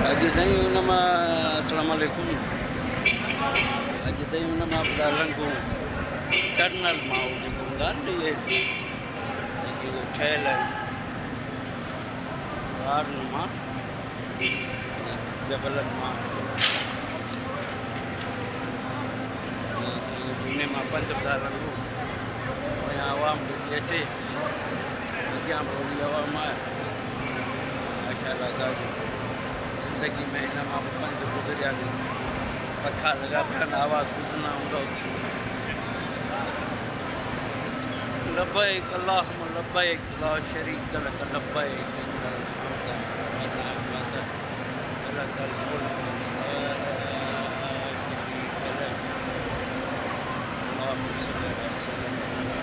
Lagi saya nama Assalamualaikum. Lagi saya nama Abdallah को tunnel माओ जो गुंगान ये Thailand और नमा जबलन मा दुनिया में पंचबदारन को यहाँ आवाम भी अच्छे क्या बोली आवाम है माशाल्लाह साजी जिंदगी में नमा पंच गुजरिया पखा लगा प्यान आवाज़ गुजरना होगा लब्बैक अल्लाहुम्म लब्बैक ला शरीक लक लब्बैक इन्नल हम्द वन निअमत लकल मुल्क ला शरीक लक अल्लाहुम्मा सल्लि अला सय्यिदिना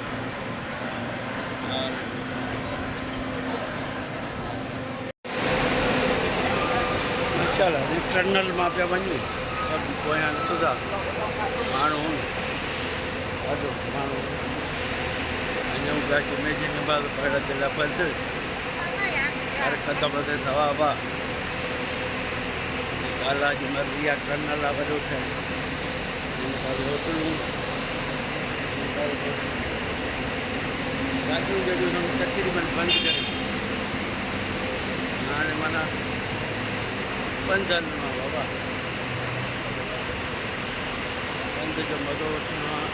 माशाल्लाह टनल मां पिया वञूं सभु पोयां ॾिसो था माण्हू ॾाढो माण्हू वञूं गाॾी में जी नमाज़ पढ़ण जे लाइ पंधु हर ख़तम ते सवाब आहे अलाह जी मर्ज़ी आहे टनल आहे वॾो ठहियल होटलूं गाॾियूं जहिड़ियूं तक़रीबन बंदि करे हाणे माना पंधु हलणो आहे बाबा पंधु जो मज़ो वठणो आहे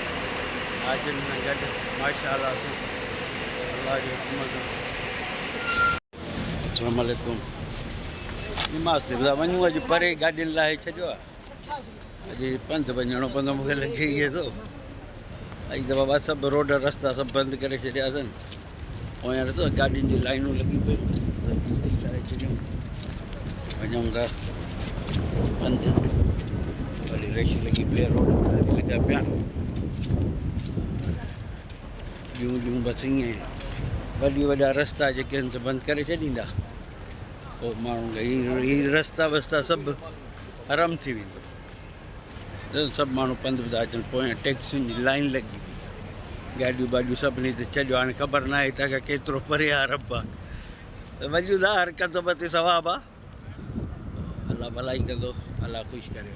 हाजिर में गॾु माशाअल्लाह सां अल्लाह जे हुकुम सां अस्सलाम वालेकुम नमाज़ ते वञूं अॼु परे गाॾियुनि लाइ छॾियो आहे अॼु पंधु वञिणो पवंदो मूंखे लॻे इहे थो अॼु त बाबा सभु रोड रस्ता सभु बंदि करे छॾिया अथनि पोयां ॾिसो गाॾियुनि जी लाइनूं लॻी पियूं करे छॾियूं वञूं था पंधु वरी रश लॻी पई आहे रोड ते लॻा पिया ॿियूं बसि ईअं वॾी वॾा रस्ता जेके आहिनि सभु बंदि करे छॾींदा पोइ माण्हू हीअ रस्ता वस्ता सभु हरम थी वेंदो सभु माण्हू पंधु था अचनि पोयां टैक्सियुनि जी लाइन लॻी थी गाॾियूं वाॾियूं सभिनी ते छॾियो हाणे ख़बर न आहे हितां खां केतिरो परे आहे अरब आहे त वञूं था हर क़दम ते सवाबु आहे अलाह भलाई कंदो अलाह ख़ुशि करे